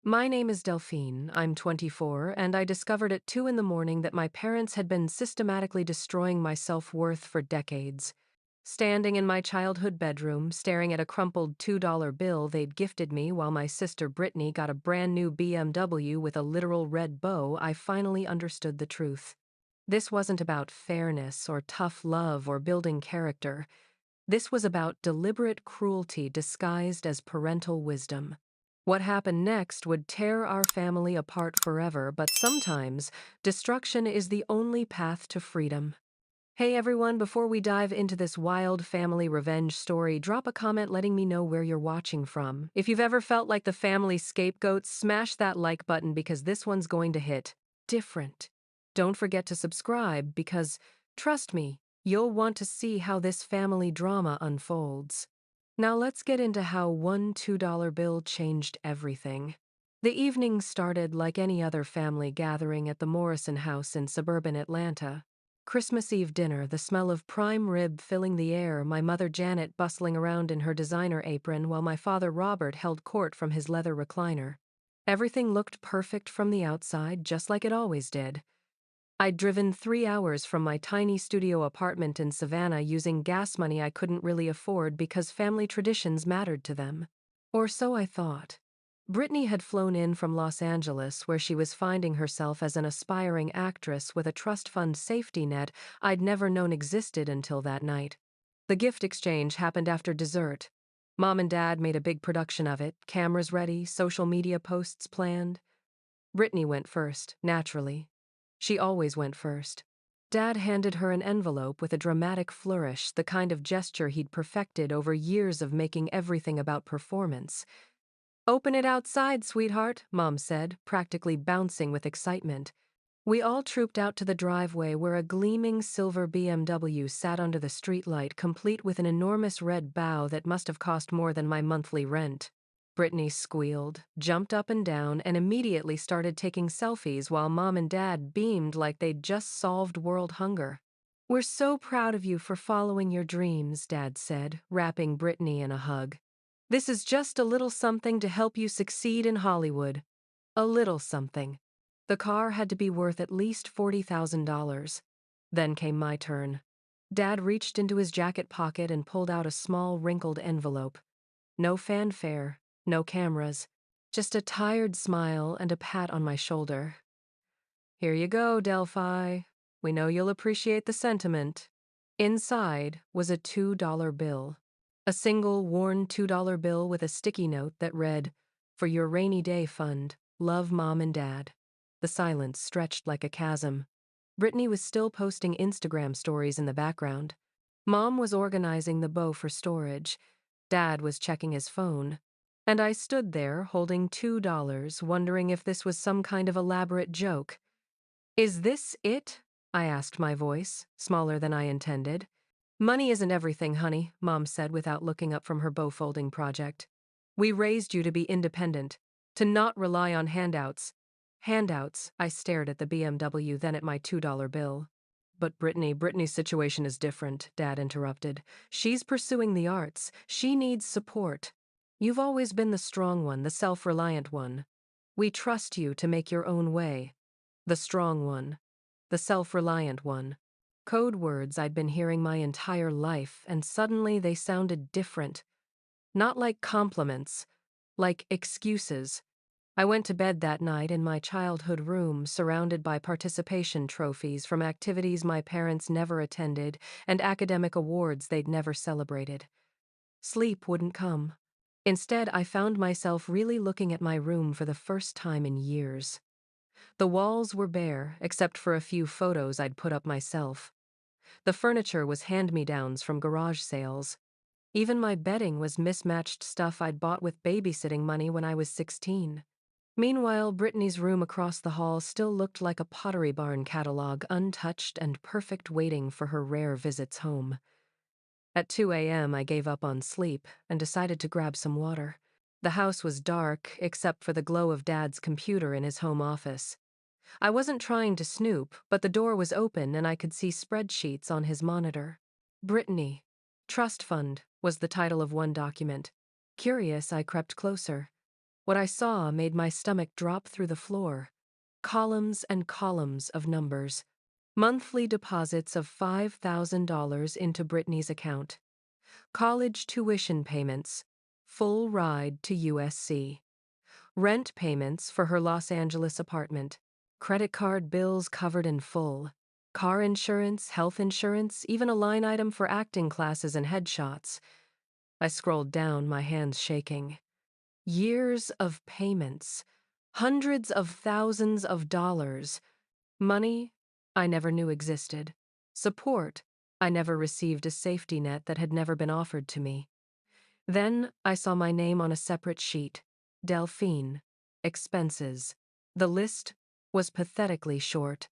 My name is Delphine. I'm 24, and I discovered at 2 in the morning that my parents had been systematically destroying my self-worth for decades. Standing in my childhood bedroom, staring at a crumpled $2 bill they'd gifted me while my sister Brittany got a brand new BMW with a literal red bow, I finally understood the truth. This wasn't about fairness or tough love or building character. This was about deliberate cruelty disguised as parental wisdom. What happened next would tear our family apart forever, but sometimes destruction is the only path to freedom. Hey everyone, before we dive into this wild family revenge story, drop a comment letting me know where you're watching from. If you've ever felt like the family scapegoat, smash that like button because this one's going to hit different. Don't forget to subscribe because, trust me, you'll want to see how this family drama unfolds. Now let's get into how one $2 bill changed everything. The evening started like any other family gathering at the Morrison house in suburban Atlanta. Christmas Eve dinner, the smell of prime rib filling the air, my mother Janet bustling around in her designer apron while my father Robert held court from his leather recliner. Everything looked perfect from the outside, just like it always did. I'd driven 3 hours from my tiny studio apartment in Savannah using gas money I couldn't really afford because family traditions mattered to them. Or so I thought. Brittany had flown in from Los Angeles, where she was finding herself as an aspiring actress with a trust fund safety net I'd never known existed until that night. The gift exchange happened after dessert. Mom and Dad made a big production of it, cameras ready, social media posts planned. Brittany went first, naturally. She always went first. Dad handed her an envelope with a dramatic flourish, the kind of gesture he'd perfected over years of making everything about performance. "Open it outside, sweetheart," Mom said, practically bouncing with excitement. We all trooped out to the driveway where a gleaming silver BMW sat under the streetlight, complete with an enormous red bow that must have cost more than my monthly rent. Brittany squealed, jumped up and down, and immediately started taking selfies while Mom and Dad beamed like they'd just solved world hunger. "We're so proud of you for following your dreams," Dad said, wrapping Brittany in a hug. "This is just a little something to help you succeed in Hollywood." A little something. The car had to be worth at least $40,000. Then came my turn. Dad reached into his jacket pocket and pulled out a small, wrinkled envelope. No fanfare, no cameras, just a tired smile and a pat on my shoulder. "Here you go, Delphi. We know you'll appreciate the sentiment." Inside was a $2 bill. A single, worn $2 bill with a sticky note that read, "For your rainy day fund. Love, Mom and Dad." The silence stretched like a chasm. Brittany was still posting Instagram stories in the background. Mom was organizing the bow for storage. Dad was checking his phone. And I stood there, holding $2, wondering if this was some kind of elaborate joke. "Is this it?" I asked, my voice, smaller than I intended. "Money isn't everything, honey," Mom said without looking up from her bow-folding project. "We raised you to be independent, to not rely on handouts." "Handouts?" I stared at the BMW, then at my $2 bill. "But Brittany's situation is different," Dad interrupted. "She's pursuing the arts. She needs support. You've always been the strong one, the self-reliant one. We trust you to make your own way. The strong one. The self-reliant one." Code words I'd been hearing my entire life, and suddenly they sounded different. Not like compliments, like excuses. I went to bed that night in my childhood room, surrounded by participation trophies from activities my parents never attended and academic awards they'd never celebrated. Sleep wouldn't come. Instead, I found myself really looking at my room for the first time in years. The walls were bare, except for a few photos I'd put up myself. The furniture was hand-me-downs from garage sales. Even my bedding was mismatched stuff I'd bought with babysitting money when I was 16. Meanwhile, Brittany's room across the hall still looked like a Pottery Barn catalog, untouched and perfect, waiting for her rare visits home. At 2 a.m., I gave up on sleep and decided to grab some water. The house was dark, except for the glow of Dad's computer in his home office. I wasn't trying to snoop, but the door was open and I could see spreadsheets on his monitor. "Brittany. Trust Fund" was the title of one document. Curious, I crept closer. What I saw made my stomach drop through the floor. Columns and columns of numbers. Monthly deposits of $5,000 into Brittany's account. College tuition payments. Full ride to USC. Rent payments for her Los Angeles apartment. Credit card bills covered in full. Car insurance, health insurance, even a line item for acting classes and headshots. I scrolled down, my hands shaking. Years of payments. Hundreds of thousands of dollars. Money I never knew existed. Support I never received, a safety net that had never been offered to me. Then I saw my name on a separate sheet. Delphine. Expenses. The list was pathetically short.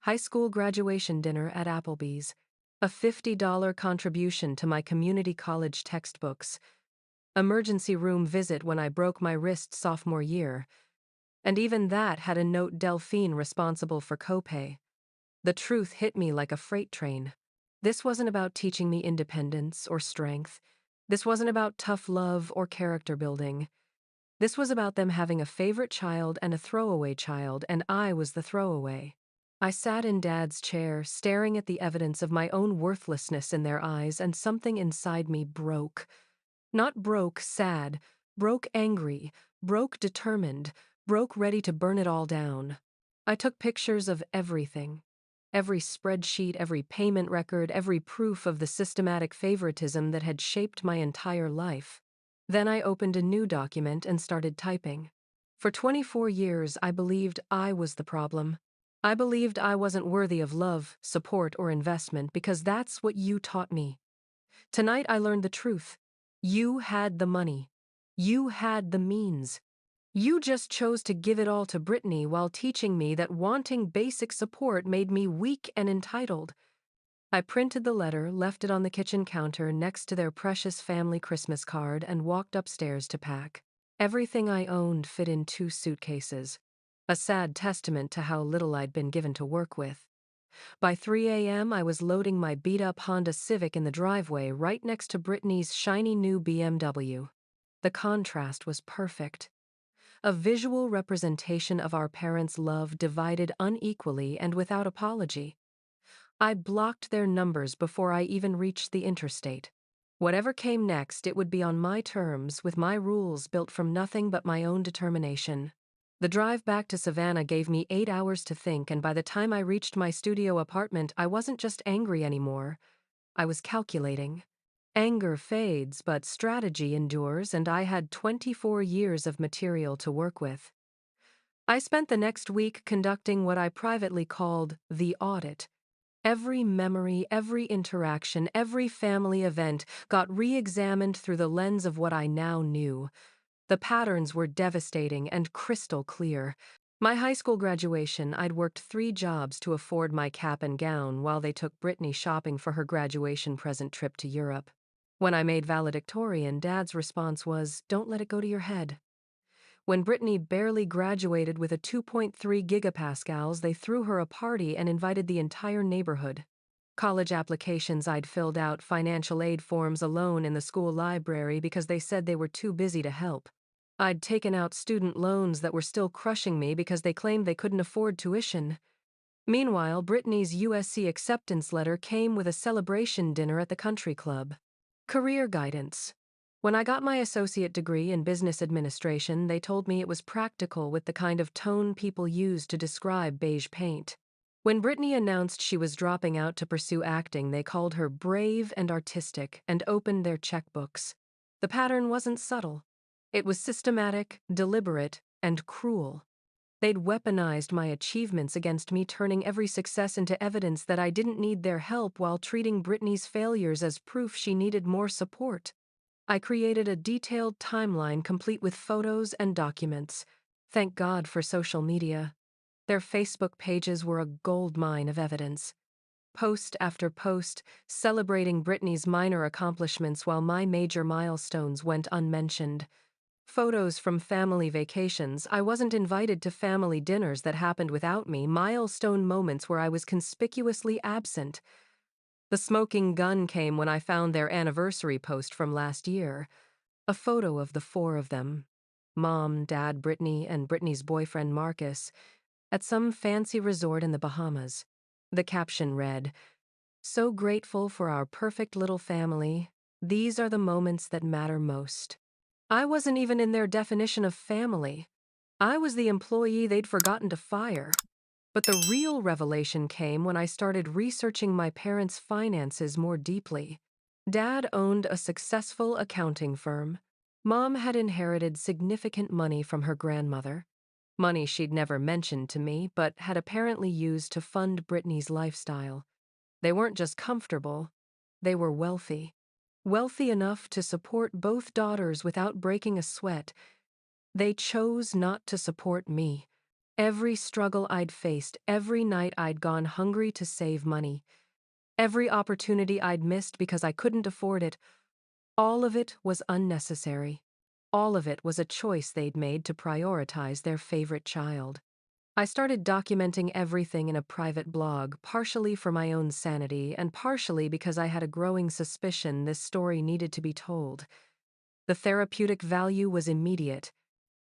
High school graduation dinner at Applebee's. A $50 contribution to my community college textbooks. Emergency room visit when I broke my wrist sophomore year. And even that had a note: Delphine responsible for copay. The truth hit me like a freight train. This wasn't about teaching me independence or strength. This wasn't about tough love or character building. This was about them having a favorite child and a throwaway child, and I was the throwaway. I sat in Dad's chair, staring at the evidence of my own worthlessness in their eyes, and something inside me broke. Not broke sad, broke angry, broke determined, broke ready to burn it all down. I took pictures of everything. Every spreadsheet, every payment record, every proof of the systematic favoritism that had shaped my entire life. Then I opened a new document and started typing. For 24 years, I believed I was the problem. I believed I wasn't worthy of love, support, or investment because that's what you taught me. Tonight I learned the truth. You had the money. You had the means. You just chose to give it all to Brittany while teaching me that wanting basic support made me weak and entitled. I printed the letter, left it on the kitchen counter next to their precious family Christmas card, and walked upstairs to pack. Everything I owned fit in 2 suitcases. A sad testament to how little I'd been given to work with. By 3 a.m., I was loading my beat-up Honda Civic in the driveway right next to Brittany's shiny new BMW. The contrast was perfect. A visual representation of our parents' love divided unequally and without apology. I blocked their numbers before I even reached the interstate. Whatever came next, it would be on my terms, with my rules built from nothing but my own determination. The drive back to Savannah gave me 8 hours to think, and by the time I reached my studio apartment, I wasn't just angry anymore. I was calculating. Anger fades, but strategy endures, and I had 24 years of material to work with. I spent the next week conducting what I privately called the audit. Every memory, every interaction, every family event got re-examined through the lens of what I now knew. The patterns were devastating and crystal clear. My high school graduation, I'd worked 3 jobs to afford my cap and gown while they took Brittany shopping for her graduation present trip to Europe. When I made valedictorian, Dad's response was, "Don't let it go to your head." When Brittany barely graduated with a 2.3 gigapascals, they threw her a party and invited the entire neighborhood. College applications I'd filled out, financial aid forms alone in the school library because they said they were too busy to help. I'd taken out student loans that were still crushing me because they claimed they couldn't afford tuition. Meanwhile, Brittany's USC acceptance letter came with a celebration dinner at the country club. Career guidance. When I got my associate degree in business administration, they told me it was practical, with the kind of tone people use to describe beige paint. When Brittany announced she was dropping out to pursue acting, they called her brave and artistic and opened their checkbooks. The pattern wasn't subtle. It was systematic, deliberate, and cruel. They'd weaponized my achievements against me, turning every success into evidence that I didn't need their help while treating Brittany's failures as proof she needed more support. I created a detailed timeline complete with photos and documents. Thank God for social media. Their Facebook pages were a goldmine of evidence. Post after post, celebrating Brittany's minor accomplishments while my major milestones went unmentioned. Photos from family vacations. I wasn't invited to family dinners that happened without me, milestone moments where I was conspicuously absent. The smoking gun came when I found their anniversary post from last year. A photo of the 4 of them. Mom, Dad, Brittany, and Brittany's boyfriend Marcus, at some fancy resort in the Bahamas. The caption read, "So grateful for our perfect little family. These are the moments that matter most." I wasn't even in their definition of family. I was the employee they'd forgotten to fire. But the real revelation came when I started researching my parents' finances more deeply. Dad owned a successful accounting firm. Mom had inherited significant money from her grandmother. Money she'd never mentioned to me, but had apparently used to fund Brittany's lifestyle. They weren't just comfortable, they were wealthy. Wealthy enough to support both daughters without breaking a sweat. They chose not to support me. Every struggle I'd faced, every night I'd gone hungry to save money, every opportunity I'd missed because I couldn't afford it, all of it was unnecessary. All of it was a choice they'd made to prioritize their favorite child. I started documenting everything in a private blog, partially for my own sanity and partially because I had a growing suspicion this story needed to be told. The therapeutic value was immediate.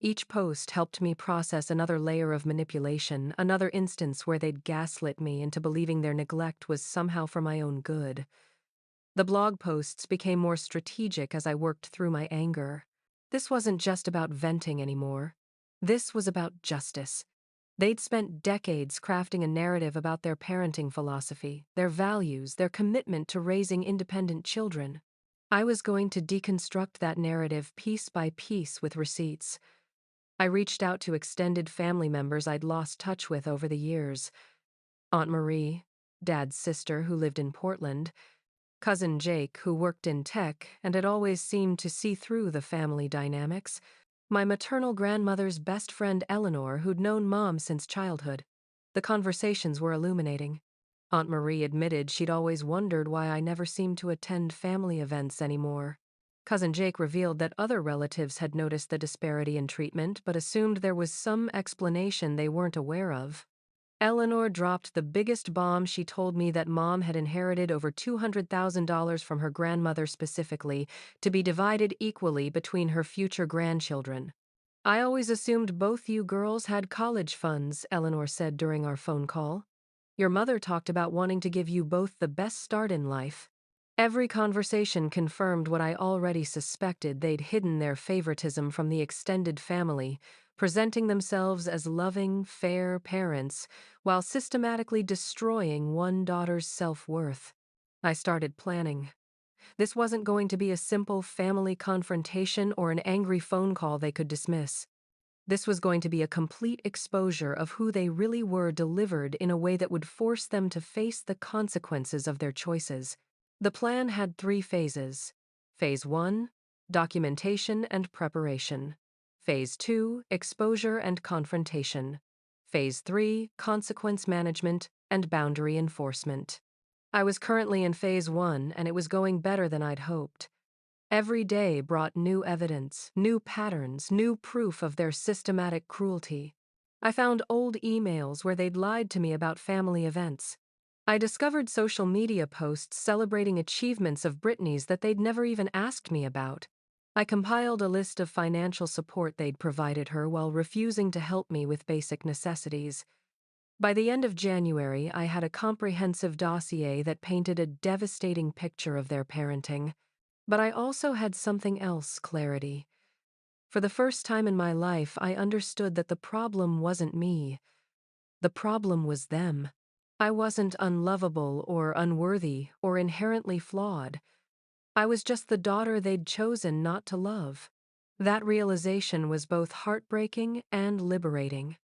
Each post helped me process another layer of manipulation, another instance where they'd gaslit me into believing their neglect was somehow for my own good. The blog posts became more strategic as I worked through my anger. This wasn't just about venting anymore. This was about justice. They'd spent decades crafting a narrative about their parenting philosophy, their values, their commitment to raising independent children. I was going to deconstruct that narrative piece by piece with receipts. I reached out to extended family members I'd lost touch with over the years. Aunt Marie, Dad's sister who lived in Portland, Cousin Jake who worked in tech and had always seemed to see through the family dynamics, my maternal grandmother's best friend Eleanor who'd known Mom since childhood. The conversations were illuminating. Aunt Marie admitted she'd always wondered why I never seemed to attend family events anymore. Cousin Jake revealed that other relatives had noticed the disparity in treatment but assumed there was some explanation they weren't aware of. Eleanor dropped the biggest bomb. She told me that Mom had inherited over $200,000 from her grandmother specifically, to be divided equally between her future grandchildren. "I always assumed both you girls had college funds," Eleanor said during our phone call. "Your mother talked about wanting to give you both the best start in life." Every conversation confirmed what I already suspected. They'd hidden their favoritism from the extended family, presenting themselves as loving, fair parents, while systematically destroying one daughter's self-worth. I started planning. This wasn't going to be a simple family confrontation or an angry phone call they could dismiss. This was going to be a complete exposure of who they really were, delivered in a way that would force them to face the consequences of their choices. The plan had 3 phases. Phase 1, documentation and preparation. Phase 2, exposure and confrontation. Phase 3, consequence management and boundary enforcement. I was currently in Phase 1, and it was going better than I'd hoped. Every day brought new evidence, new patterns, new proof of their systematic cruelty. I found old emails where they'd lied to me about family events. I discovered social media posts celebrating achievements of Brittany's that they'd never even asked me about. I compiled a list of financial support they'd provided her while refusing to help me with basic necessities. By the end of January, I had a comprehensive dossier that painted a devastating picture of their parenting. But I also had something else: clarity. For the first time in my life, I understood that the problem wasn't me. The problem was them. I wasn't unlovable or unworthy or inherently flawed. I was just the daughter they'd chosen not to love. That realization was both heartbreaking and liberating.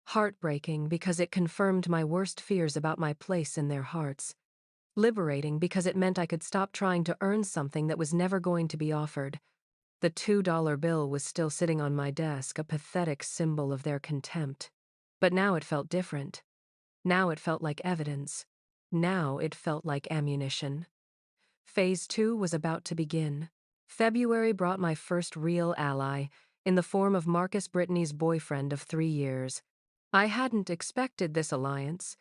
Heartbreaking because it confirmed my worst fears about my place in their hearts. Liberating because it meant I could stop trying to earn something that was never going to be offered. The $2 bill was still sitting on my desk, a pathetic symbol of their contempt. But now it felt different. Now it felt like evidence. Now it felt like ammunition. Phase 2 was about to begin. February brought my first real ally, in the form of Marcus, Brittany's boyfriend of 3 years. I hadn't expected this alliance.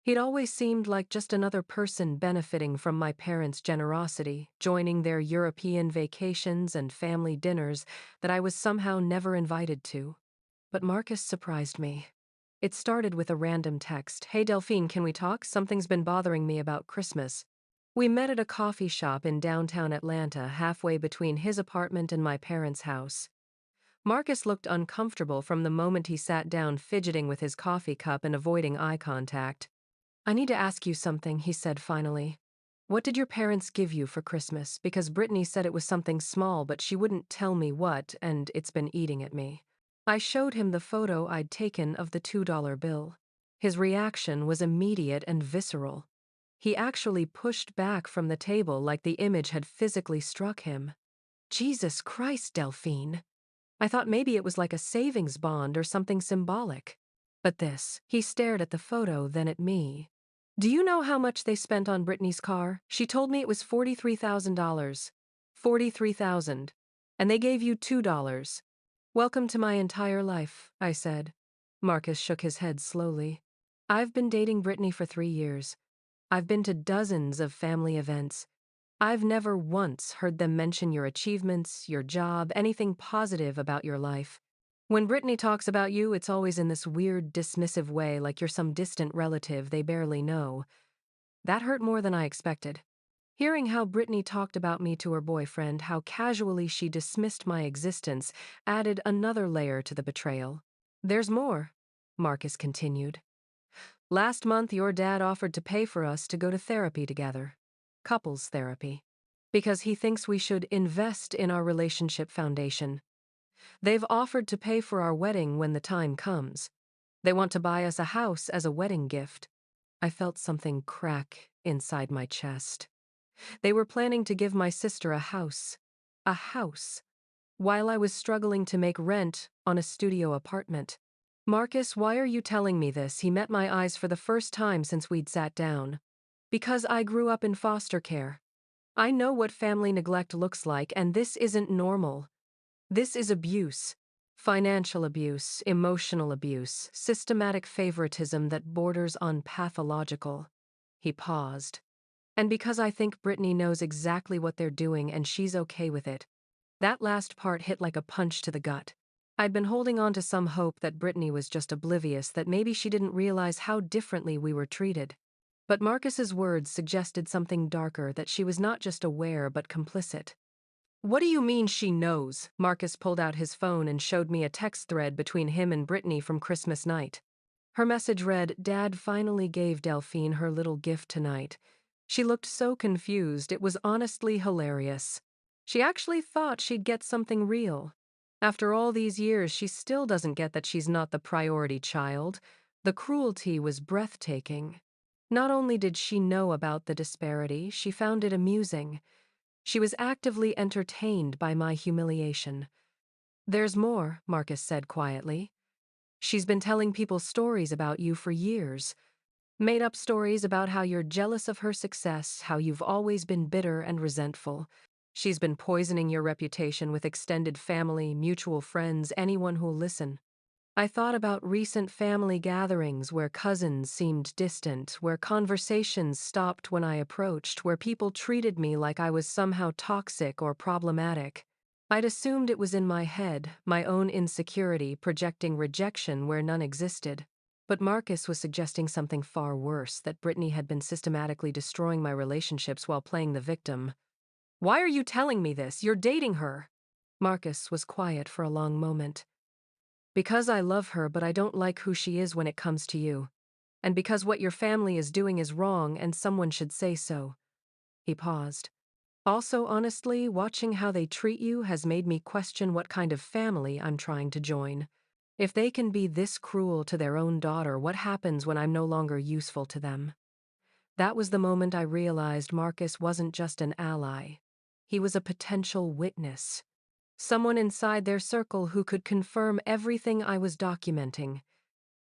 He'd always seemed like just another person benefiting from my parents' generosity, joining their European vacations and family dinners that I was somehow never invited to. But Marcus surprised me. It started with a random text. "Hey Delphine, can we talk? Something's been bothering me about Christmas." We met at a coffee shop in downtown Atlanta, halfway between his apartment and my parents' house. Marcus looked uncomfortable from the moment he sat down, fidgeting with his coffee cup and avoiding eye contact. "I need to ask you something," he said finally. "What did your parents give you for Christmas? Because Brittany said it was something small, but she wouldn't tell me what, and it's been eating at me." I showed him the photo I'd taken of the $2 bill. His reaction was immediate and visceral. He actually pushed back from the table like the image had physically struck him. "Jesus Christ, Delphine. I thought maybe it was like a savings bond or something symbolic. But this," he stared at the photo, then at me. "Do you know how much they spent on Brittany's car? She told me it was $43,000. 43,000. And they gave you $2. Welcome to my entire life," I said. Marcus shook his head slowly. "I've been dating Brittany for 3 years. I've been to dozens of family events. I've never once heard them mention your achievements, your job, anything positive about your life. When Brittany talks about you, it's always in this weird, dismissive way, like you're some distant relative they barely know." That hurt more than I expected. Hearing how Brittany talked about me to her boyfriend, how casually she dismissed my existence, added another layer to the betrayal. "There's more," Marcus continued. "Last month, your dad offered to pay for us to go to therapy together. Couples therapy. Because he thinks we should invest in our relationship foundation. They've offered to pay for our wedding when the time comes. They want to buy us a house as a wedding gift." I felt something crack inside my chest. They were planning to give my sister a house. A house. While I was struggling to make rent on a studio apartment. "Marcus, why are you telling me this?" He met my eyes for the first time since we'd sat down. "Because I grew up in foster care. I know what family neglect looks like, and this isn't normal. This is abuse. Financial abuse, emotional abuse, systematic favoritism that borders on pathological." He paused. "And because I think Brittany knows exactly what they're doing and she's okay with it." That last part hit like a punch to the gut. I'd been holding on to some hope that Brittany was just oblivious, that maybe she didn't realize how differently we were treated. But Marcus's words suggested something darker, that she was not just aware but complicit. "What do you mean she knows?" Marcus pulled out his phone and showed me a text thread between him and Brittany from Christmas night. Her message read, "Dad finally gave Delphine her little gift tonight. She looked so confused, it was honestly hilarious. She actually thought she'd get something real. After all these years, she still doesn't get that she's not the priority child." The cruelty was breathtaking. Not only did she know about the disparity, she found it amusing. She was actively entertained by my humiliation. "There's more," Marcus said quietly. "She's been telling people stories about you for years. Made up stories about how you're jealous of her success, how you've always been bitter and resentful. She's been poisoning your reputation with extended family, mutual friends, anyone who'll listen." I thought about recent family gatherings where cousins seemed distant, where conversations stopped when I approached, where people treated me like I was somehow toxic or problematic. I'd assumed it was in my head, my own insecurity projecting rejection where none existed. But Marcus was suggesting something far worse, that Brittany had been systematically destroying my relationships while playing the victim. "Why are you telling me this? You're dating her." Marcus was quiet for a long moment. "Because I love her, but I don't like who she is when it comes to you. And because what your family is doing is wrong and someone should say so." He paused. "Also, honestly, watching how they treat you has made me question what kind of family I'm trying to join. If they can be this cruel to their own daughter, what happens when I'm no longer useful to them?" That was the moment I realized Marcus wasn't just an ally. He was a potential witness. Someone inside their circle who could confirm everything I was documenting.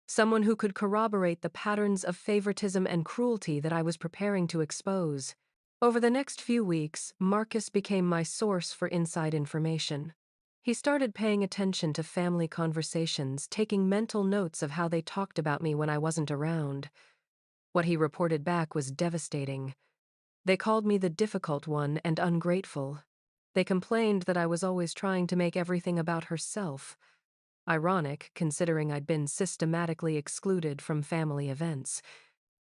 Someone who could corroborate the patterns of favoritism and cruelty that I was preparing to expose. Over the next few weeks, Marcus became my source for inside information. He started paying attention to family conversations, taking mental notes of how they talked about me when I wasn't around. What he reported back was devastating. They called me the difficult one and ungrateful. They complained that I was always trying to make everything about herself. Ironic, considering I'd been systematically excluded from family events.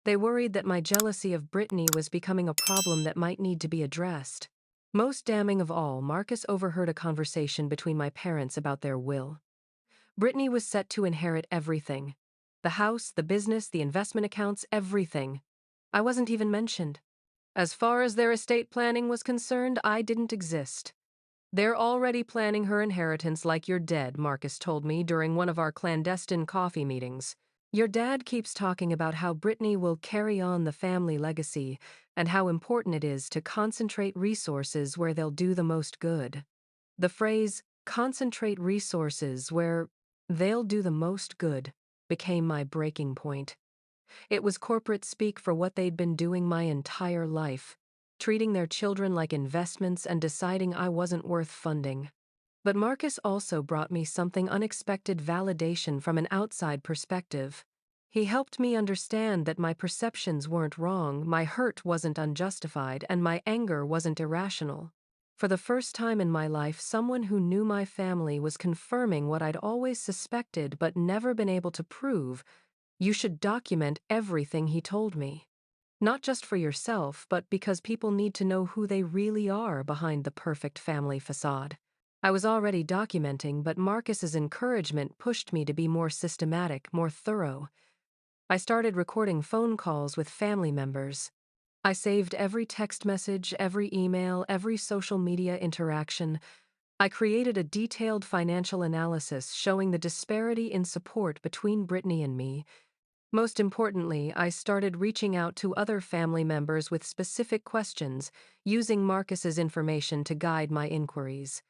They worried that my jealousy of Brittany was becoming a problem that might need to be addressed. Most damning of all, Marcus overheard a conversation between my parents about their will. Brittany was set to inherit everything. The house, the business, the investment accounts, everything. I wasn't even mentioned. As far as their estate planning was concerned, I didn't exist. They're already planning her inheritance like you're dead, Marcus told me during one of our clandestine coffee meetings. Your dad keeps talking about how Brittany will carry on the family legacy and how important it is to concentrate resources where they'll do the most good. The phrase, concentrate resources where they'll do the most good, became my breaking point. It was corporate speak for what they'd been doing my entire life, treating their children like investments and deciding I wasn't worth funding. But Marcus also brought me something unexpected: validation from an outside perspective. He helped me understand that my perceptions weren't wrong, my hurt wasn't unjustified, and my anger wasn't irrational. For the first time in my life, someone who knew my family was confirming what I'd always suspected but never been able to prove. You should document everything, he told me. Not just for yourself, but because people need to know who they really are behind the perfect family facade. I was already documenting, but Marcus's encouragement pushed me to be more systematic, more thorough. I started recording phone calls with family members. I saved every text message, every email, every social media interaction. I created a detailed financial analysis showing the disparity in support between Brittany and me. Most importantly, I started reaching out to other family members with specific questions, using Marcus's information to guide my inquiries.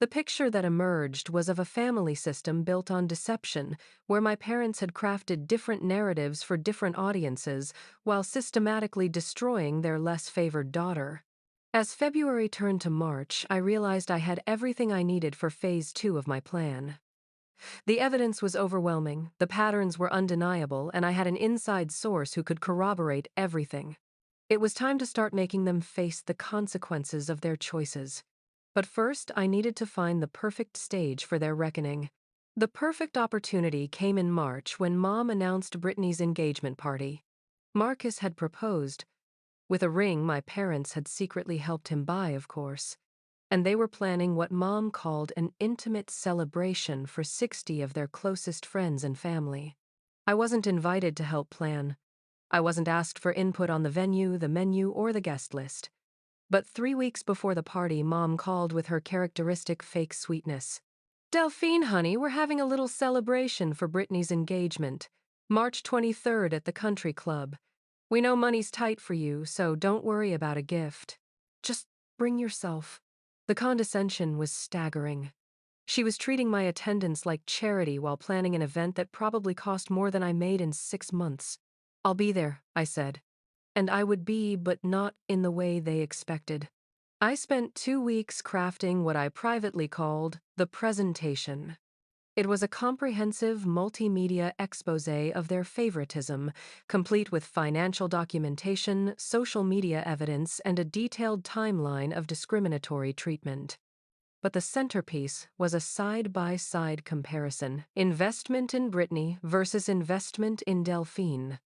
The picture that emerged was of a family system built on deception, where my parents had crafted different narratives for different audiences while systematically destroying their less favored daughter. As February turned to March, I realized I had everything I needed for phase 2 of my plan. The evidence was overwhelming, the patterns were undeniable, and I had an inside source who could corroborate everything. It was time to start making them face the consequences of their choices. But first, I needed to find the perfect stage for their reckoning. The perfect opportunity came in March when Mom announced Brittany's engagement party. Marcus had proposed, with a ring my parents had secretly helped him buy, of course. And they were planning what Mom called an intimate celebration for 60 of their closest friends and family. I wasn't invited to help plan. I wasn't asked for input on the venue, the menu, or the guest list. But 3 weeks before the party, Mom called with her characteristic fake sweetness. "Delphine, honey, we're having a little celebration for Brittany's engagement. March 23rd at the country club. We know money's tight for you, so don't worry about a gift. Just bring yourself." The condescension was staggering. She was treating my attendance like charity while planning an event that probably cost more than I made in 6 months. "I'll be there," I said. And I would be, but not in the way they expected. I spent 2 weeks crafting what I privately called the presentation. It was a comprehensive multimedia exposé of their favoritism, complete with financial documentation, social media evidence, and a detailed timeline of discriminatory treatment. But the centerpiece was a side-by-side comparison: investment in Brittany versus investment in Delphine.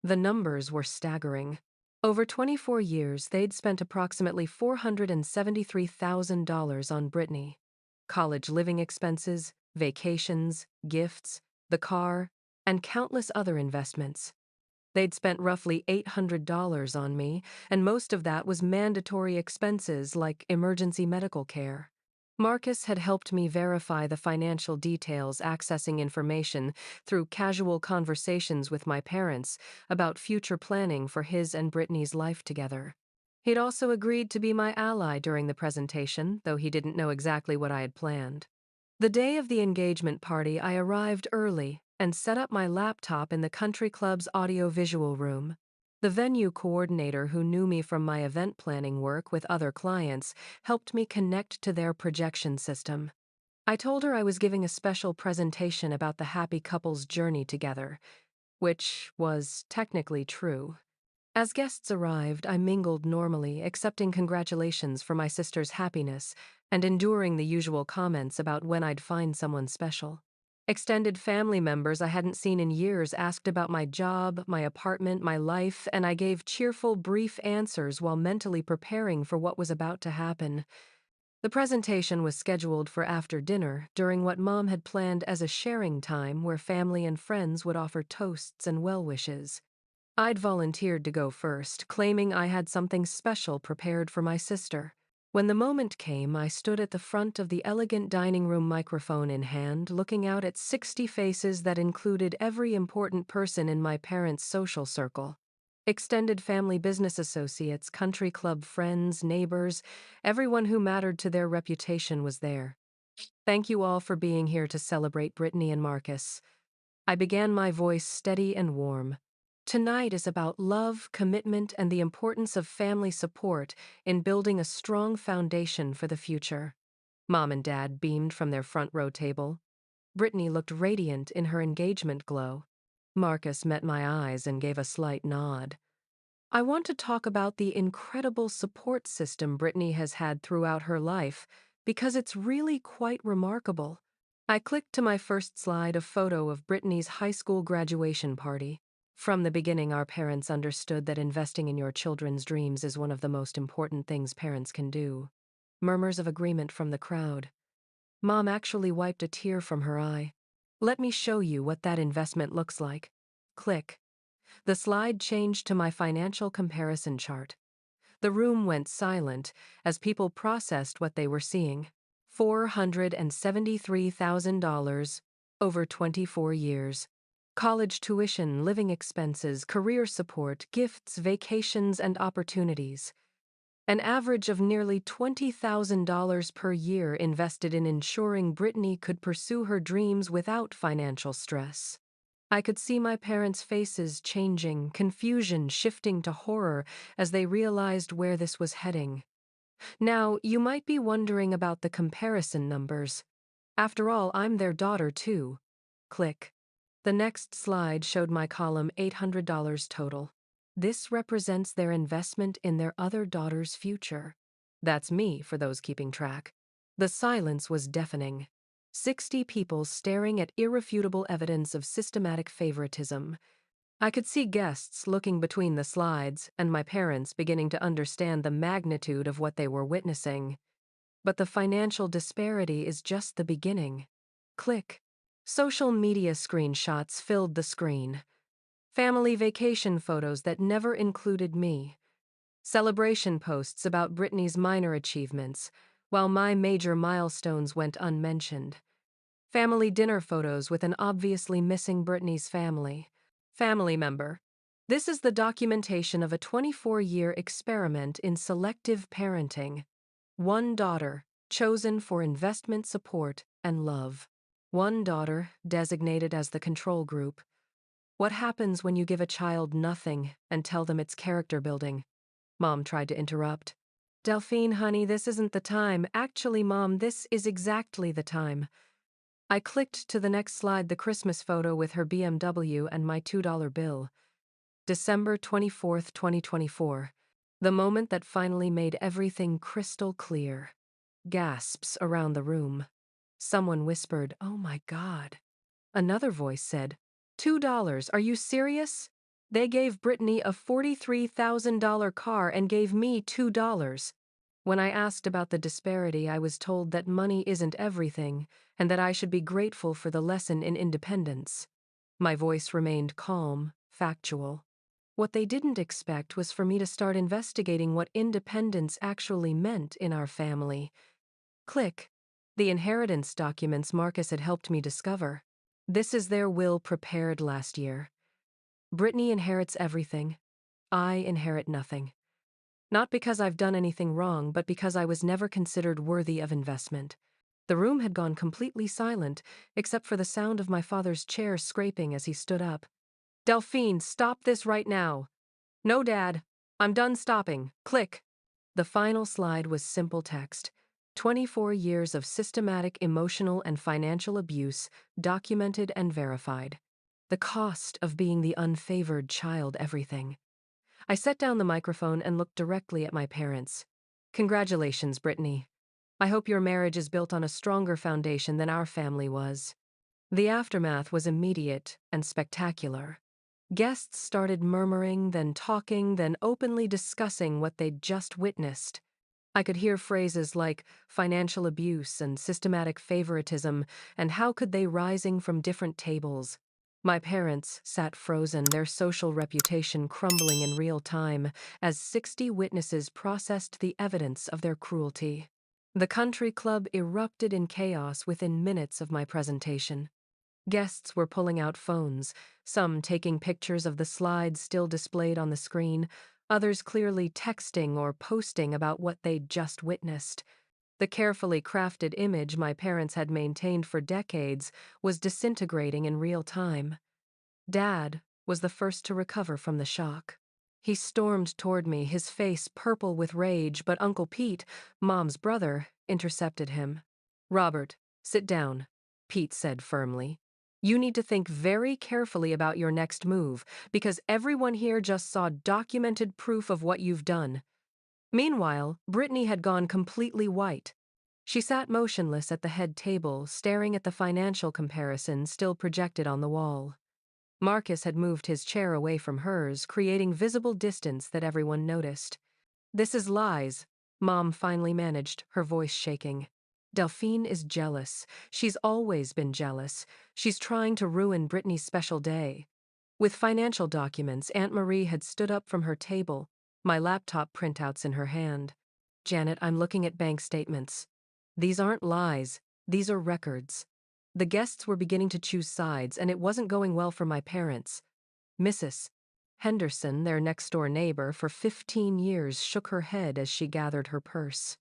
The numbers were staggering. Over 24 years, they'd spent approximately $473,000 on Brittany. College living expenses, vacations, gifts, the car, and countless other investments. They'd spent roughly $800 on me, and most of that was mandatory expenses like emergency medical care. Marcus had helped me verify the financial details, accessing information through casual conversations with my parents about future planning for his and Brittany's life together. He'd also agreed to be my ally during the presentation, though he didn't know exactly what I had planned. The day of the engagement party, I arrived early and set up my laptop in the country club's audio-visual room. The venue coordinator, who knew me from my event planning work with other clients, helped me connect to their projection system. I told her I was giving a special presentation about the happy couple's journey together. which was technically true. As guests arrived, I mingled normally, accepting congratulations for my sister's happiness and enduring the usual comments about when I'd find someone special. Extended family members I hadn't seen in years asked about my job, my apartment, my life, and I gave cheerful, brief answers while mentally preparing for what was about to happen. The presentation was scheduled for after dinner, during what Mom had planned as a sharing time where family and friends would offer toasts and well wishes. I'd volunteered to go first, claiming I had something special prepared for my sister. When the moment came, I stood at the front of the elegant dining room, microphone in hand, looking out at 60 faces that included every important person in my parents' social circle. Extended family, business associates, country club friends, neighbors, everyone who mattered to their reputation was there. Thank you all for being here to celebrate Brittany and Marcus. I began, my voice steady and warm. Tonight is about love, commitment, and the importance of family support in building a strong foundation for the future. Mom and Dad beamed from their front row table. Brittany looked radiant in her engagement glow. Marcus met my eyes and gave a slight nod. I want to talk about the incredible support system Brittany has had throughout her life, because it's really quite remarkable. I clicked to my first slide, a photo of Brittany's high school graduation party. From the beginning, our parents understood that investing in your children's dreams is one of the most important things parents can do. Murmurs of agreement from the crowd. Mom actually wiped a tear from her eye. Let me show you what that investment looks like. Click. The slide changed to my financial comparison chart. The room went silent as people processed what they were seeing. $473,000 over 24 years. College tuition, living expenses, career support, gifts, vacations, and opportunities. An average of nearly $20,000 per year invested in ensuring Brittany could pursue her dreams without financial stress. I could see my parents' faces changing, confusion shifting to horror as they realized where this was heading. Now, you might be wondering about the comparison numbers. After all, I'm their daughter too. Click. The next slide showed my column $800 total. This represents their investment in their other daughter's future. That's me, for those keeping track. The silence was deafening. 60 people staring at irrefutable evidence of systematic favoritism. I could see guests looking between the slides and my parents beginning to understand the magnitude of what they were witnessing. But the financial disparity is just the beginning. Click. Social media screenshots filled the screen. Family vacation photos that never included me. Celebration posts about Brittany's minor achievements, while my major milestones went unmentioned. Family dinner photos with an obviously missing Brittany's family member. This is the documentation of a 24-year experiment in selective parenting. One daughter, chosen for investment support and love. One daughter, designated as the control group. What happens when you give a child nothing and tell them it's character building? Mom tried to interrupt. Delphine, honey, this isn't the time. Actually, Mom, this is exactly the time. I clicked to the next slide, the Christmas photo with her BMW and my $2 bill. December 24th, 2024. The moment that finally made everything crystal clear. Gasps around the room. Someone whispered, "Oh my God." Another voice said, $2, are you serious? They gave Brittany a $43,000 car and gave me $2. When I asked about the disparity, I was told that money isn't everything and that I should be grateful for the lesson in independence. My voice remained calm, factual. What they didn't expect was for me to start investigating what independence actually meant in our family. Click. The inheritance documents Marcus had helped me discover. This is their will prepared last year. Brittany inherits everything. I inherit nothing. Not because I've done anything wrong, but because I was never considered worthy of investment. The room had gone completely silent, except for the sound of my father's chair scraping as he stood up. Delphine, stop this right now. No, Dad. I'm done stopping. Click. The final slide was simple text. 24 years of systematic emotional and financial abuse, documented and verified. The cost of being the unfavored child, everything. I set down the microphone and looked directly at my parents. Congratulations, Brittany. I hope your marriage is built on a stronger foundation than our family was. The aftermath was immediate and spectacular. Guests started murmuring, then talking, then openly discussing what they'd just witnessed. I could hear phrases like financial abuse and systematic favoritism, and how could they rising from different tables. My parents sat frozen, their social reputation crumbling in real time, as 60 witnesses processed the evidence of their cruelty. The country club erupted in chaos within minutes of my presentation. Guests were pulling out phones, some taking pictures of the slides still displayed on the screen, others clearly texting or posting about what they'd just witnessed. The carefully crafted image my parents had maintained for decades was disintegrating in real time. Dad was the first to recover from the shock. He stormed toward me, his face purple with rage, but Uncle Pete, Mom's brother, intercepted him. "Robert, sit down," Pete said firmly. "You need to think very carefully about your next move, because everyone here just saw documented proof of what you've done." Meanwhile, Brittany had gone completely white. She sat motionless at the head table, staring at the financial comparison still projected on the wall. Marcus had moved his chair away from hers, creating visible distance that everyone noticed. "This is lies," Mom finally managed, her voice shaking. "Delphine is jealous. She's always been jealous. She's trying to ruin Brittany's special day." With financial documents, Aunt Marie had stood up from her table, my laptop printouts in her hand. "Janet, I'm looking at bank statements. These aren't lies. These are records." The guests were beginning to choose sides, and it wasn't going well for my parents. Mrs. Henderson, their next-door neighbor for 15 years, shook her head as she gathered her purse.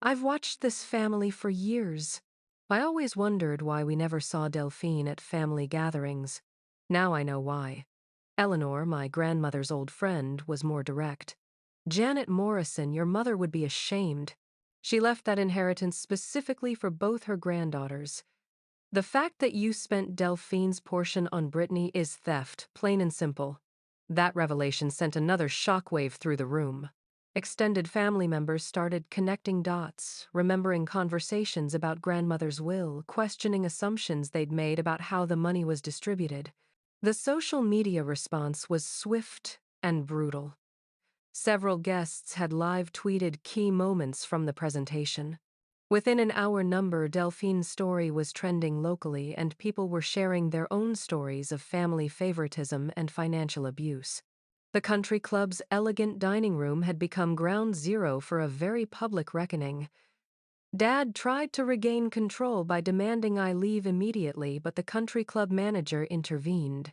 "I've watched this family for years. I always wondered why we never saw Delphine at family gatherings. Now I know why." Eleanor, my grandmother's old friend, was more direct. "Janet Morrison, your mother would be ashamed. She left that inheritance specifically for both her granddaughters. The fact that you spent Delphine's portion on Brittany is theft, plain and simple." That revelation sent another shockwave through the room. Extended family members started connecting dots, remembering conversations about grandmother's will, questioning assumptions they'd made about how the money was distributed. The social media response was swift and brutal. Several guests had live tweeted key moments from the presentation. Within an hour number, Delphine's story was trending locally, and people were sharing their own stories of family favoritism and financial abuse. The country club's elegant dining room had become ground zero for a very public reckoning. Dad tried to regain control by demanding I leave immediately, but the country club manager intervened.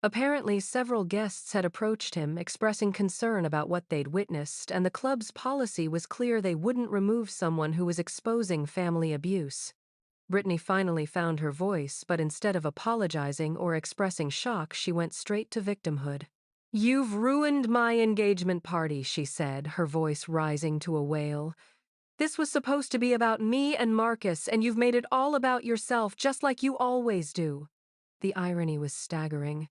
Apparently, several guests had approached him, expressing concern about what they'd witnessed, and the club's policy was clear: they wouldn't remove someone who was exposing family abuse. Brittany finally found her voice, but instead of apologizing or expressing shock, she went straight to victimhood. "You've ruined my engagement party," she said, her voice rising to a wail. "This was supposed to be about me and Marcus, and you've made it all about yourself, just like you always do." The irony was staggering.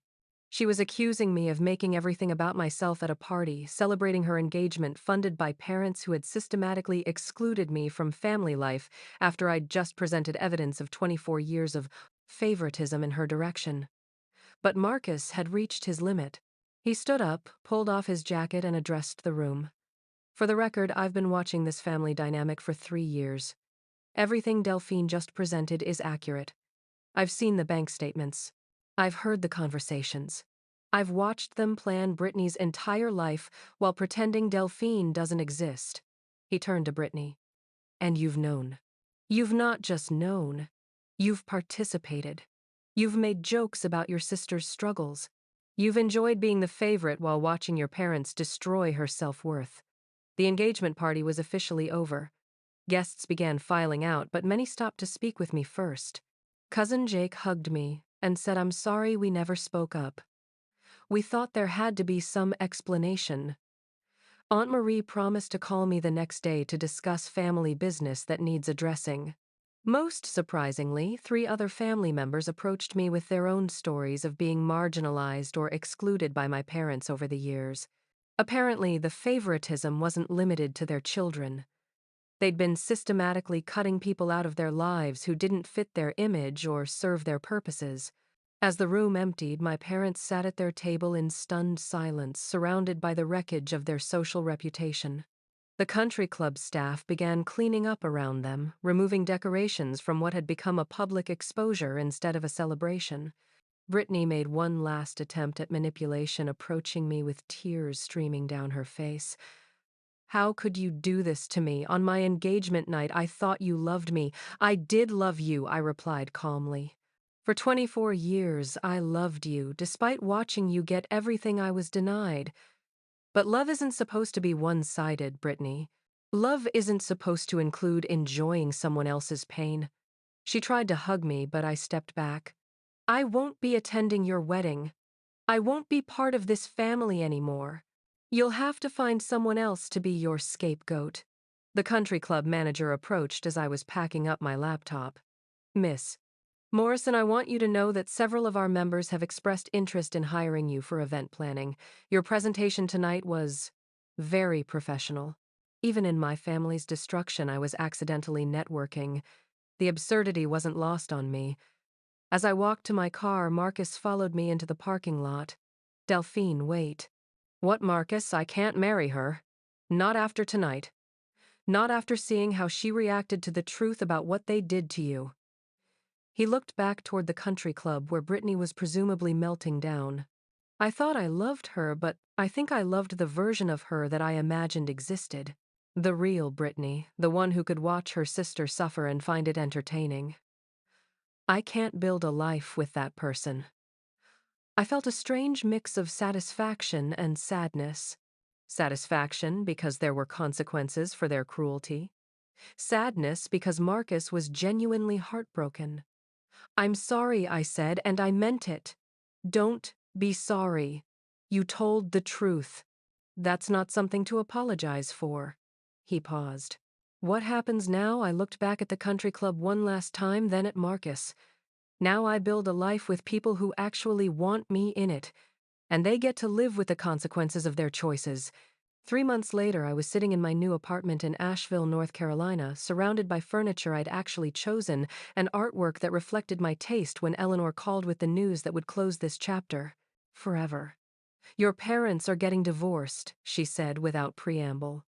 She was accusing me of making everything about myself at a party, celebrating her engagement funded by parents who had systematically excluded me from family life after I'd just presented evidence of 24 years of favoritism in her direction. But Marcus had reached his limit. He stood up, pulled off his jacket, and addressed the room. "For the record, I've been watching this family dynamic for 3 years. Everything Delphine just presented is accurate. I've seen the bank statements. I've heard the conversations. I've watched them plan Brittany's entire life while pretending Delphine doesn't exist." He turned to Brittany. "And you've known. You've not just known. You've participated. You've made jokes about your sister's struggles. You've enjoyed being the favorite while watching your parents destroy her self-worth." The engagement party was officially over. Guests began filing out, but many stopped to speak with me first. Cousin Jake hugged me and said, "I'm sorry we never spoke up. We thought there had to be some explanation." Aunt Marie promised to call me the next day to discuss family business that needs addressing. Most surprisingly, three other family members approached me with their own stories of being marginalized or excluded by my parents over the years. Apparently, the favoritism wasn't limited to their children. They'd been systematically cutting people out of their lives who didn't fit their image or serve their purposes. As the room emptied, my parents sat at their table in stunned silence, surrounded by the wreckage of their social reputation. The country club staff began cleaning up around them, removing decorations from what had become a public exposure instead of a celebration. Brittany made one last attempt at manipulation, approaching me with tears streaming down her face. "How could you do this to me? On my engagement night, I thought you loved me. I did love you," I replied calmly. "For 24 years, I loved you, despite watching you get everything I was denied. But love isn't supposed to be one-sided, Brittany. Love isn't supposed to include enjoying someone else's pain." She tried to hug me, but I stepped back. "I won't be attending your wedding. I won't be part of this family anymore. You'll have to find someone else to be your scapegoat." The country club manager approached as I was packing up my laptop. "Miss Morrison, I want you to know that several of our members have expressed interest in hiring you for event planning. Your presentation tonight was very professional. Even in my family's destruction, I was accidentally networking. The absurdity wasn't lost on me. As I walked to my car, Marcus followed me into the parking lot. "Delphine, wait." "What, Marcus? I can't marry her. Not after tonight. Not after seeing how she reacted to the truth about what they did to you." He looked back toward the country club where Brittany was presumably melting down. "I thought I loved her, but I think I loved the version of her that I imagined existed. The real Brittany, the one who could watch her sister suffer and find it entertaining. I can't build a life with that person." I felt a strange mix of satisfaction and sadness. Satisfaction because there were consequences for their cruelty. Sadness because Marcus was genuinely heartbroken. "I'm sorry," I said, "and I meant it." "Don't be sorry. You told the truth. That's not something to apologize for." He paused. "What happens now?" I looked back at the country club one last time, then at Marcus. "Now I build a life with people who actually want me in it, and they get to live with the consequences of their choices." 3 months later, I was sitting in my new apartment in Asheville, North Carolina, surrounded by furniture I'd actually chosen and artwork that reflected my taste when Eleanor called with the news that would close this chapter forever. "Your parents are getting divorced," she said without preamble.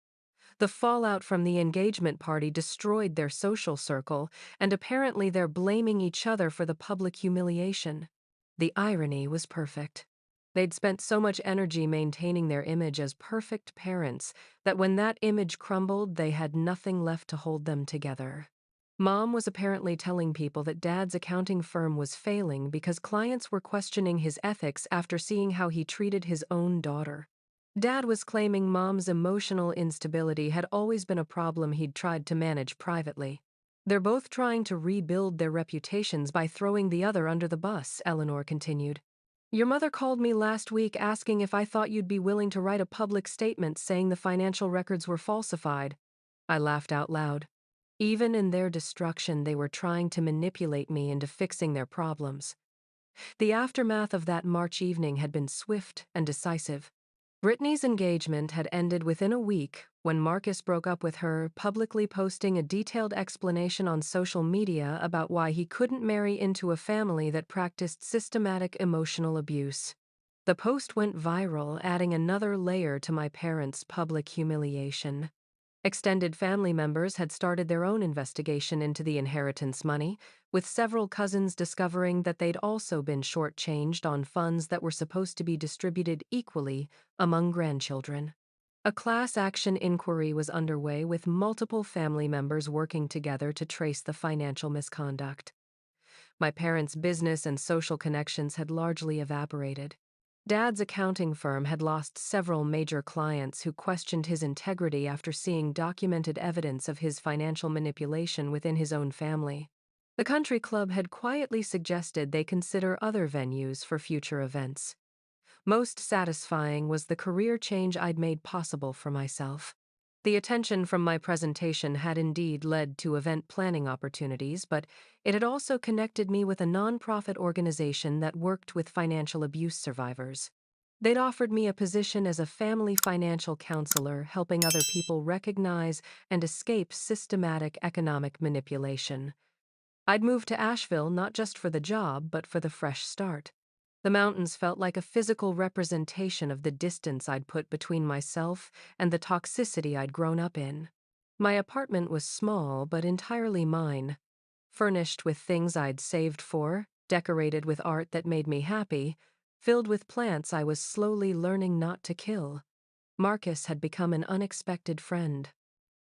The fallout from the engagement party destroyed their social circle, and apparently they're blaming each other for the public humiliation. The irony was perfect. They'd spent so much energy maintaining their image as perfect parents that when that image crumbled, they had nothing left to hold them together. Mom was apparently telling people that Dad's accounting firm was failing because clients were questioning his ethics after seeing how he treated his own daughter. Dad was claiming Mom's emotional instability had always been a problem he'd tried to manage privately. "They're both trying to rebuild their reputations by throwing the other under the bus," Eleanor continued. "Your mother called me last week asking if I thought you'd be willing to write a public statement saying the financial records were falsified." I laughed out loud. Even in their destruction, they were trying to manipulate me into fixing their problems. The aftermath of that March evening had been swift and decisive. Brittany's engagement had ended within a week when Marcus broke up with her, publicly posting a detailed explanation on social media about why he couldn't marry into a family that practiced systematic emotional abuse. The post went viral, adding another layer to my parents' public humiliation. Extended family members had started their own investigation into the inheritance money, with several cousins discovering that they'd also been shortchanged on funds that were supposed to be distributed equally among grandchildren. A class action inquiry was underway, with multiple family members working together to trace the financial misconduct. My parents' business and social connections had largely evaporated. Dad's accounting firm had lost several major clients who questioned his integrity after seeing documented evidence of his financial manipulation within his own family. The country club had quietly suggested they consider other venues for future events. Most satisfying was the career change I'd made possible for myself. The attention from my presentation had indeed led to event planning opportunities, but it had also connected me with a nonprofit organization that worked with financial abuse survivors. They'd offered me a position as a family financial counselor, helping other people recognize and escape systematic economic manipulation. I'd moved to Asheville not just for the job, but for the fresh start. The mountains felt like a physical representation of the distance I'd put between myself and the toxicity I'd grown up in. My apartment was small, but entirely mine, furnished with things I'd saved for, decorated with art that made me happy, filled with plants I was slowly learning not to kill. Marcus had become an unexpected friend.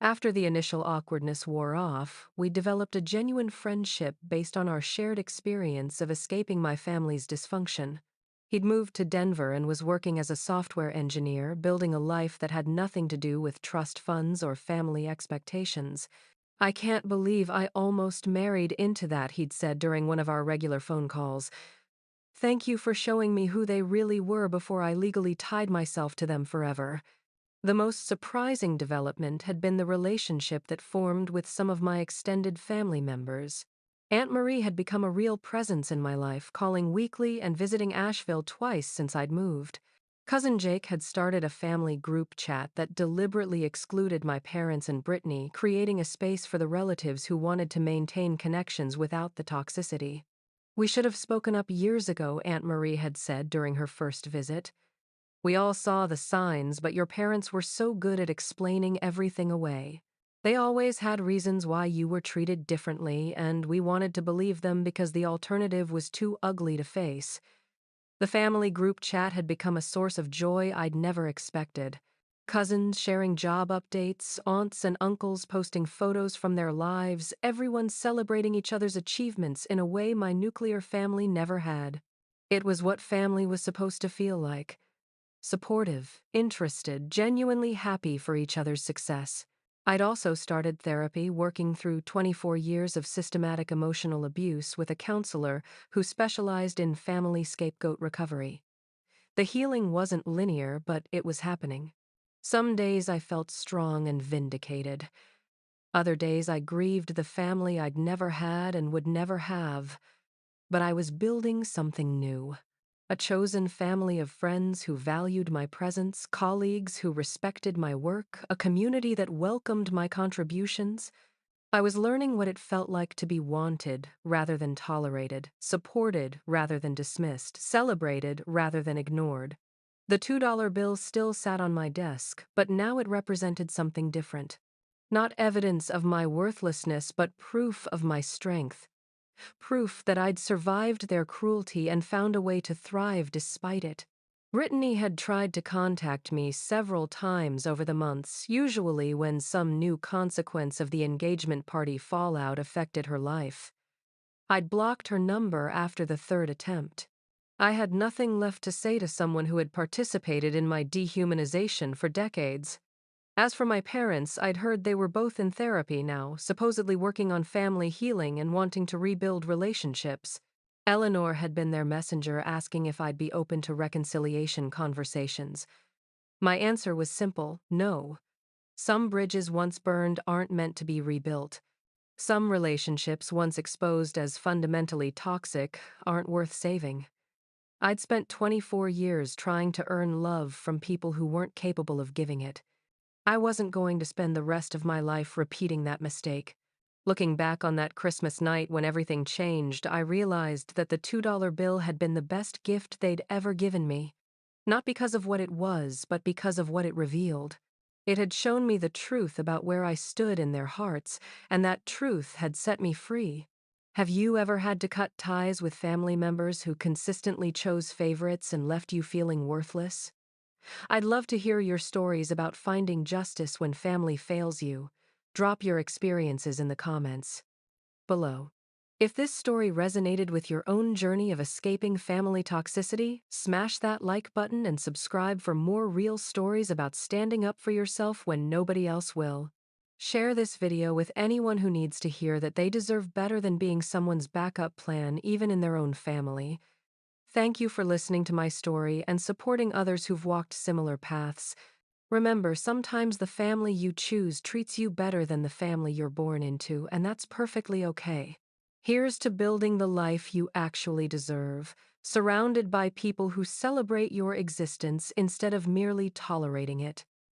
After the initial awkwardness wore off, we developed a genuine friendship based on our shared experience of escaping my family's dysfunction. He'd moved to Denver and was working as a software engineer, building a life that had nothing to do with trust funds or family expectations. "I can't believe I almost married into that," he'd said during one of our regular phone calls. "Thank you for showing me who they really were before I legally tied myself to them forever." The most surprising development had been the relationship that formed with some of my extended family members. Aunt Marie had become a real presence in my life, calling weekly and visiting Asheville twice since I'd moved. Cousin Jake had started a family group chat that deliberately excluded my parents and Brittany, creating a space for the relatives who wanted to maintain connections without the toxicity. "We should have spoken up years ago," Aunt Marie had said during her first visit. "We all saw the signs, but your parents were so good at explaining everything away. They always had reasons why you were treated differently, and we wanted to believe them because the alternative was too ugly to face." The family group chat had become a source of joy I'd never expected. Cousins sharing job updates, aunts and uncles posting photos from their lives, everyone celebrating each other's achievements in a way my nuclear family never had. It was what family was supposed to feel like. Supportive, interested, genuinely happy for each other's success. I'd also started therapy, working through 24 years of systematic emotional abuse with a counselor who specialized in family scapegoat recovery. The healing wasn't linear, but it was happening. Some days I felt strong and vindicated. Other days I grieved the family I'd never had and would never have. But I was building something new. A chosen family of friends who valued my presence, colleagues who respected my work, a community that welcomed my contributions. I was learning what it felt like to be wanted rather than tolerated, supported rather than dismissed, celebrated rather than ignored. The $2 bill still sat on my desk, but now it represented something different. Not evidence of my worthlessness, but proof of my strength. Proof that I'd survived their cruelty and found a way to thrive despite it. Brittany had tried to contact me several times over the months, usually when some new consequence of the engagement party fallout affected her life. I'd blocked her number after the third attempt. I had nothing left to say to someone who had participated in my dehumanization for decades. As for my parents, I'd heard they were both in therapy now, supposedly working on family healing and wanting to rebuild relationships. Eleanor had been their messenger, asking if I'd be open to reconciliation conversations. My answer was simple: no. Some bridges once burned aren't meant to be rebuilt. Some relationships once exposed as fundamentally toxic aren't worth saving. I'd spent 24 years trying to earn love from people who weren't capable of giving it. I wasn't going to spend the rest of my life repeating that mistake. Looking back on that Christmas night when everything changed, I realized that the $2 bill had been the best gift they'd ever given me. Not because of what it was, but because of what it revealed. It had shown me the truth about where I stood in their hearts, and that truth had set me free. Have you ever had to cut ties with family members who consistently chose favorites and left you feeling worthless? I'd love to hear your stories about finding justice when family fails you. Drop your experiences in the comments below. If this story resonated with your own journey of escaping family toxicity, smash that like button and subscribe for more real stories about standing up for yourself when nobody else will. Share this video with anyone who needs to hear that they deserve better than being someone's backup plan, even in their own family. Thank you for listening to my story and supporting others who've walked similar paths. Remember, sometimes the family you choose treats you better than the family you're born into, and that's perfectly okay. Here's to building the life you actually deserve, surrounded by people who celebrate your existence instead of merely tolerating it.